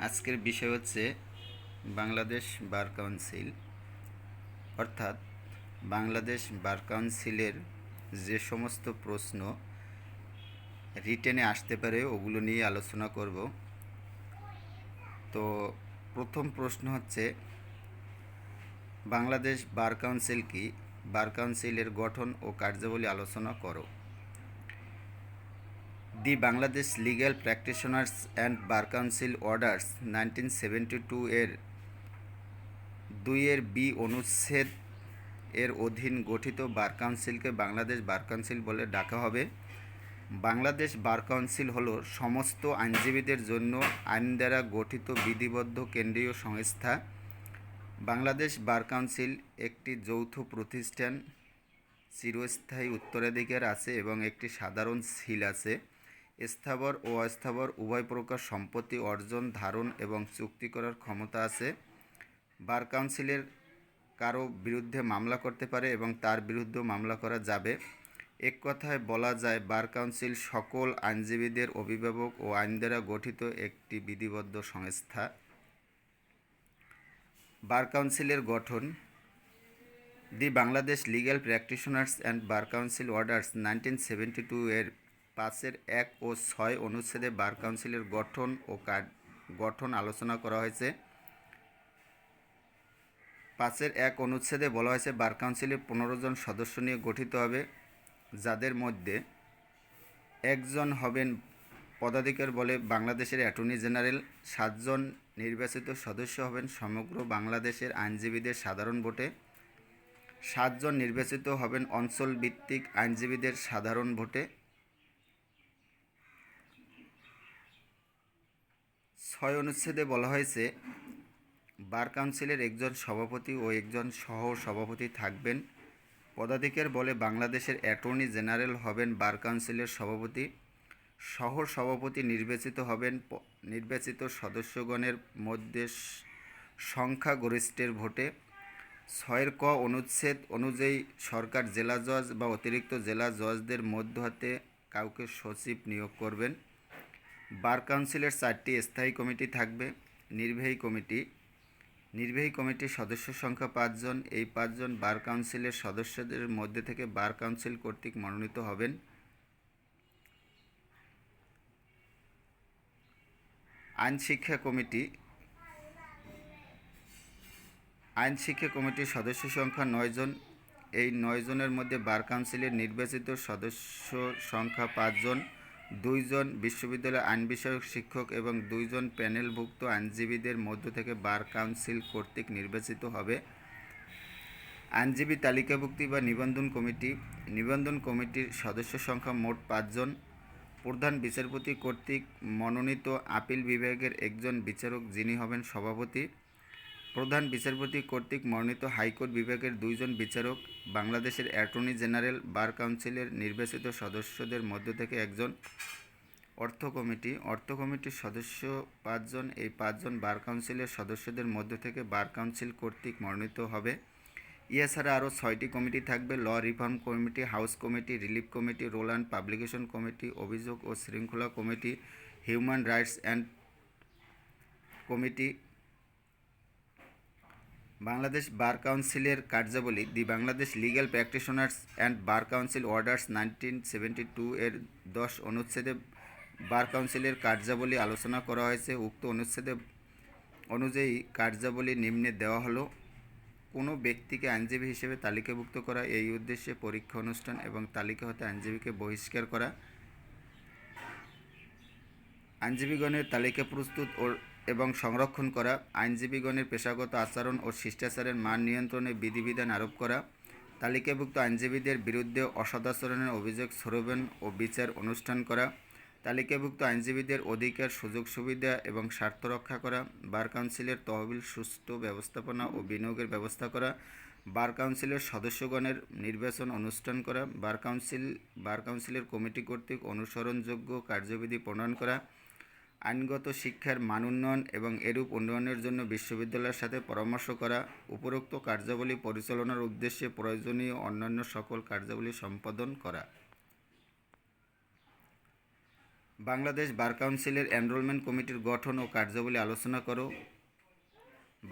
আজকের বিষয় হচ্ছে বাংলাদেশ বার কাউন্সিল, অর্থাৎ বাংলাদেশ বার কাউন্সিলের যে সমস্ত প্রশ্ন রিটেনে আসতে পারে ওগুলো নিয়ে আলোচনা করব। তো প্রথম প্রশ্ন হচ্ছে, বাংলাদেশ বার কাউন্সিল কি? বার কাউন্সিলের গঠন ও কার্যাবলী আলোচনা করো। The Bangladesh legal practitioners and bar council orders 1972 এর 2 বি অনুচ্ছেদ এর অধীন গঠিত বার কাউন্সিলকে বাংলাদেশ বার কাউন্সিল বলে ডাকা হবে। বাংলাদেশ বার কাউন্সিল হলো সমস্ত আইনজীবীদের জন্য আইন দ্বারা গঠিত বিধিবদ্ধ কেন্দ্রীয় সংস্থা। বাংলাদেশ বার কাউন্সিল একটি যৌথ প্রতিষ্ঠান, চিরস্থায়ী উত্তরাধিকার আছে এবং একটি সাধারণ সিল আছে। স্থাবর ও অস্থাবর উভয় প্রকার সম্পত্তি অর্জন, ধারণ এবং চুক্তি করার ক্ষমতা আছে। বার কাউন্সিলের কারো বিরুদ্ধে মামলা করতে পারে এবং তার বিরুদ্ধেও মামলা করা যাবে। এক কথায় বলা যায়, বার কাউন্সিল সকল আইনজীবীদের অভিভাবক ও আইন দ্বারা গঠিত একটি বিধিবদ্ধ সংস্থা। বার কাউন্সিলের গঠন। The Bangladesh legal practitioners and bar council orders 1972 এর 5-1 ও 6 অনুচ্ছেদে বার কাউন্সিলের গঠন আলোচনা করা হয়েছে। 5-1 অনুচ্ছেদে বলা হয়েছে, বার কাউন্সিলে 15 জন সদস্য নিয়ে গঠিত হবে, যাদের মধ্যে একজন হবেন পদাধিকার বলে বাংলাদেশের অ্যাটর্নি জেনারেল। 7 জন নির্বাচিত সদস্য হবেন সমগ্র বাংলাদেশের আইনজীবীদের সাধারণ ভোটে। 7 জন নির্বাচিত হবেন অঞ্চল ভিত্তিক আইনজীবীদের সাধারণ ভোটে। 6 অনুচ্ছেদে বলা হয়েছে, বার কাউন্সিলের একজন সভাপতি ও একজন সহ সভাপতি থাকবেন। পদাধিকার বলে বাংলাদেশের অ্যাটর্নি জেনারেল হবেন বার কাউন্সিলের সভাপতি। সহ সভাপতি নির্বাচিত হবেন নির্বাচিত সদস্যগণের মধ্যে সংখ্যাগরিষ্ঠের ভোটে। 6 ক অনুচ্ছেদ অনুযায়ী সরকার জেলা জজ বা অতিরিক্ত জেলা জজদের মধ্য হতে কাউকে সচিব নিয়োগ করবেন। বার কাউন্সিলের 4টি স্থায়ী কমিটি থাকবে। নির্বাহী কমিটির সদস্য সংখ্যা 5 জন। এই 5 জন বার কাউন্সিলের সদস্যদের মধ্যে থেকে বার কাউন্সিল কর্তৃক মনোনীত হবেন। আইন শিক্ষা কমিটির সদস্য সংখ্যা 9 জন। এই 9 জনের মধ্যে বার কাউন্সিলের নির্বাচিত সদস্য সংখ্যা 5 জন। 2 জন বিশ্ববিদ্যালয় আইন বিষয়ক শিক্ষক এবং 2 জন প্যানেলভুক্ত আইনজীবীদের মধ্য থেকে বার কাউন্সিল কর্তৃক নির্বাচিত হবে। আইনজীবী তালিকাভুক্তি বা নিবন্ধন কমিটির সদস্য সংখ্যা মোট 5 জন। প্রধান বিচারপতি কর্তৃক মনোনীত আপিল বিভাগের একজন বিচারক, যিনি হবেন সভাপতি। প্রধান বিচারপতি কর্তৃক মনোনীত হাইকোর্ট বিভাগের 2 জন বিচারক। বাংলাদেশের অ্যাটর্নি জেনারেল বার কাউন্সিলের নির্বাচিত সদস্যদের মধ্য থেকে একজন। অর্থ কমিটির সদস্য 5 জন। এই 5 জন বার কাউন্সিলের সদস্যদের মধ্য থেকে বার কাউন্সিল কর্তৃক মনোনীত হবে। এছাড়া আরও 6টি কমিটি থাকবে: law reform committee, house committee, relief committee, role and publication committee, অভিযোগ ও শৃঙ্খলা committee, human rights and committee. Bangladesh bar কাউন্সিলের কার্যাবলী। The Bangladesh legal practitioners and bar council orders 1972 এর 10 অনুচ্ছেদে বার কাউন্সিলের কার্যাবলী আলোচনা করা হয়েছে। উক্ত অনুচ্ছেদে অনুযায়ী কার্যাবলী নিম্নে দেওয়া হলো: কোনো ব্যক্তিকে আইনজীবী হিসেবে তালিকাভুক্ত করা, এই উদ্দেশ্যে পরীক্ষা অনুষ্ঠান এবং তালিকা হতে আইনজীবীকে বহিষ্কার করা, আইনজীবীগণের তালিকা প্রস্তুত এবং সংরক্ষণ করা, আইনজীবীগণের পেশাগত আচরণ ও শিষ্টাচারের মান নিয়ন্ত্রণে বিধিবিধান আরোপ করা, তালিকাভুক্ত আইনজীবীদের বিরুদ্ধে অসদাচরণের অভিযোগ শ্রবণ ও বিচার অনুষ্ঠান করা, তালিকাভুক্ত আইনজীবীদের অধিকার, সুযোগ সুবিধা এবং স্বার্থ রক্ষা করা, বার কাউন্সিলের তহবিল সুষ্ঠু ব্যবস্থাপনা ও বিনিয়োগের ব্যবস্থা করা, বার কাউন্সিলের সদস্যগণের নির্বাচন অনুষ্ঠান করা, বার কাউন্সিলের কমিটি কর্তৃক অনুসরণযোগ্য কার্যবিধি প্রণয়ন করা, আইনগত শিক্ষার মান উন্নয়ন এবং এরূপ উন্নয়নের জন্য বিশ্ববিদ্যালয়ের সাথে পরামর্শ করা, উপরোক্ত কার্যাবলী পরিচালনার উদ্দেশ্যে প্রয়োজনীয় অন্যান্য সকল কার্যাবলী সম্পাদন করা। বাংলাদেশ বার কাউন্সিলের এনরোলমেন্ট কমিটির গঠন ও কার্যাবলী আলোচনা করো।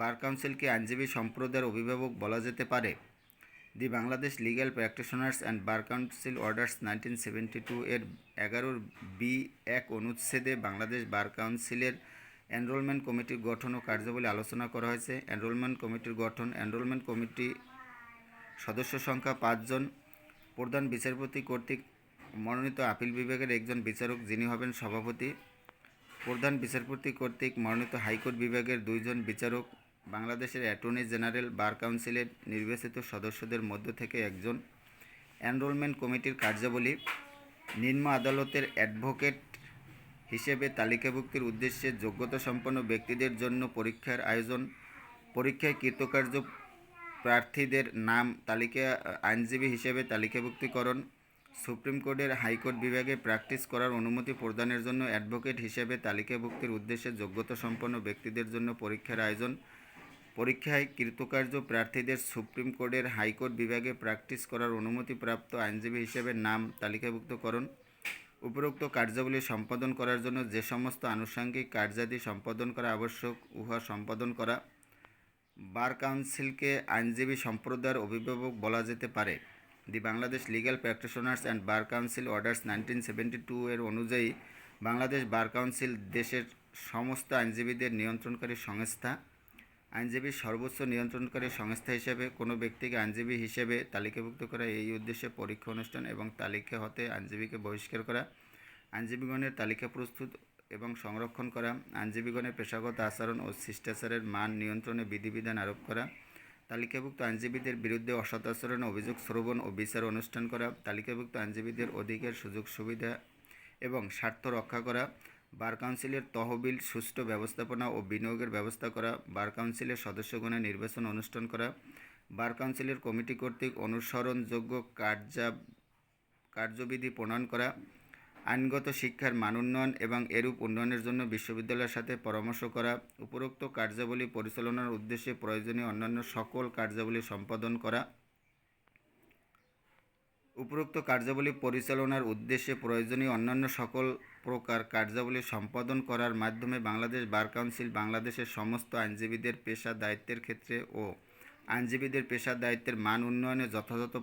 বার কাউন্সিলকে আইনজীবী সম্প্রদায়ের অভিভাবক বলা যেতে পারে। The Bangladesh legal practitioners and bar council orders 1972 এর 11(b)(1) অনুচ্ছেদে বাংলাদেশ বার কাউন্সিলের এনরোলমেন্ট কমিটির গঠন ও কার্যাবলী আলোচনা করা হয়েছে। এনরোলমেন্ট কমিটির গঠন। এনরোলমেন্ট কমিটি সদস্য সংখ্যা 5 জন। প্রধান বিচারপতি কর্তৃক মনোনীত আপিল বিভাগের একজন বিচারক, যিনি হবেন সভাপতি। প্রধান বিচারপতি কর্তৃক মনোনীত হাইকোর্ট বিভাগের 2 জন বিচারক। বাংলাদেশের অ্যাটর্নি জেনারেল বার কাউন্সিলের নির্বাচিত সদস্যদের মধ্য থেকে একজন। এনরোলমেন্ট কমিটির কার্যাবলী: নিম্ন আদালতের অ্যাডভোকেট হিসেবে তালিকাভুক্তির উদ্দেশ্যে যোগ্যতাসম্পন্ন ব্যক্তিদের জন্য পরীক্ষার আয়োজন, পরীক্ষায় কৃতকার্য প্রার্থীদের নাম তালিকা আইনজীবী হিসেবে তালিকাভুক্তিকরণ, সুপ্রিম কোর্টের হাইকোর্ট বিভাগে প্র্যাকটিস করার অনুমতি প্রদানের জন্য অ্যাডভোকেট হিসেবে তালিকাভুক্তির উদ্দেশ্যে যোগ্যতাসম্পন্ন ব্যক্তিদের জন্য পরীক্ষার আয়োজন, পরীক্ষায় কৃতকার্য প্রার্থীদের সুপ্রিম কোর্টের হাইকোর্ট বিভাগে প্র্যাকটিস করার অনুমতিপ্রাপ্ত আইনজীবী হিসেবে নাম তালিকাভুক্তকরণ। উপরোক্ত কার্যাবলী সম্পাদন করার জন্য যে সমস্ত আনুষঙ্গিক কার্যাদি সম্পাদন করা আবশ্যক, উহা সম্পাদন করা। বার কাউন্সিলকে আইনজীবী সম্প্রদায়ের অভিভাবক বলা যেতে পারে। The Bangladesh legal practitioners and bar council orders 1972 এর অনুযায়ী বাংলাদেশ বার কাউন্সিল দেশের সমস্ত আইনজীবীদের নিয়ন্ত্রণকারী সংস্থা। আইনজীবীর সর্বোচ্চ নিয়ন্ত্রণকারী সংস্থা হিসেবে কোনো ব্যক্তিকে আইনজীবী হিসেবে তালিকাভুক্ত করা, এই উদ্দেশ্যে পরীক্ষা অনুষ্ঠান এবং তালিকা হতে আইনজীবীকে বহিষ্কার করা, আইনজীবীগণের তালিকা প্রস্তুত এবং সংরক্ষণ করা, আইনজীবীগণের পেশাগত আচরণ ও শিষ্টাচারের মান নিয়ন্ত্রণে বিধিবিধান আরোপ করা, তালিকাভুক্ত আইনজীবীদের বিরুদ্ধে অসৎ আচরণে অভিযোগ শ্রবণ ও বিচার অনুষ্ঠান করা, তালিকাভুক্ত আইনজীবীদের অধিকার, সুযোগ সুবিধা এবং স্বার্থ রক্ষা করা, বার কাউন্সিলের তহবিল সুষ্ঠু ব্যবস্থাপনা ও বিনিয়োগের ব্যবস্থা করা, বার কাউন্সিলের সদস্যগণের নির্বাচন অনুষ্ঠান করা, বার কাউন্সিলের কমিটি কর্তৃক অনুসরণযোগ্য কার্যবিধি প্রণয়ন করা, আইনগত শিক্ষার মান উন্নয়ন এবং এরূপ উন্নয়নের জন্য বিশ্ববিদ্যালয়ের সাথে পরামর্শ করা, উপরোক্ত কার্যাবলী পরিচালনার উদ্দেশ্যে প্রয়োজনীয় অন্যান্য সকল কার্যাবলী সম্পাদন করা। উপরোক্ত কার্যাবলী পরিচালনার উদ্দেশ্যে প্রয়োজনীয় অন্যান্য সকল প্রকার কার্যাবলী সম্পাদন করার মাধ্যমে বাংলাদেশ বার কাউন্সিল বাংলাদেশের সমস্ত আইনজীবীদের পেশা দায়িত্বের ক্ষেত্রে ও আইনজীবীদের পেশা দায়িত্বের মান উন্নয়নে যথাযথ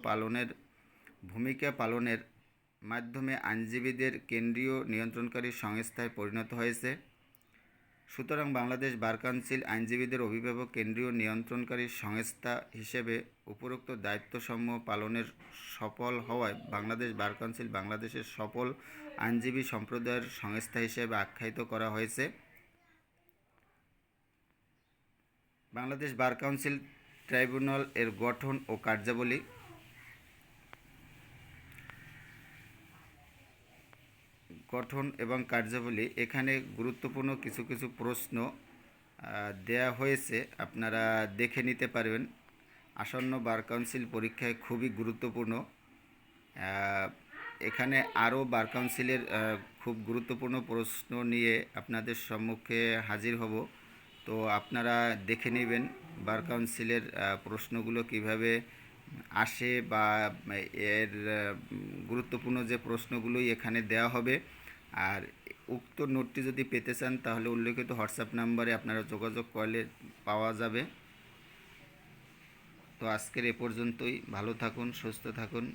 ভূমিকা পালনের মাধ্যমে আইনজীবীদের কেন্দ্রীয় নিয়ন্ত্রণকারী সংস্থায় পরিণত হয়েছে। সুতরাং বাংলাদেশ বার কাউন্সিল আইনজীবীদের অভিভাবক কেন্দ্রীয় নিয়ন্ত্রণকারী সংস্থা হিসেবে উপরোক্ত দায়িত্বসমূহ পালনের সফল হওয়ায় বাংলাদেশ বার কাউন্সিল বাংলাদেশের সফল আইনজীবী সম্প্রদায়ের সংস্থা হিসেবে আখ্যায়িত করা হয়েছে। বাংলাদেশ বার কাউন্সিল ট্রাইব্যুনাল এর গঠন ও কার্যাবলী: গঠন এবং কার্যাবলী। এখানে গুরুত্বপূর্ণ কিছু কিছু প্রশ্ন দেয়া হয়েছে, আপনারা দেখে নিতে পারবেন। আসন্ন বার কাউন্সিল পরীক্ষায় খুবই গুরুত্বপূর্ণ। এখানে আরও বার কাউন্সিলের খুব গুরুত্বপূর্ণ প্রশ্ন নিয়ে আপনাদের সম্মুখে হাজির হব, তো আপনারা দেখে নেবেন বার কাউন্সিলের প্রশ্নগুলো কিভাবে আসে বা এর গুরুত্বপূর্ণ যে প্রশ্নগুলোই এখানে দেওয়া হবে। আর উক্ত নোটটি যদি পেতে চান তাহলে উল্লেখিত হোয়াটসঅ্যাপ নাম্বারে আপনারা যোগাযোগ করলে পাওয়া যাবে। তো আজকের এ পর্যন্তই। ভালো থাকুন, সুস্থ থাকুন।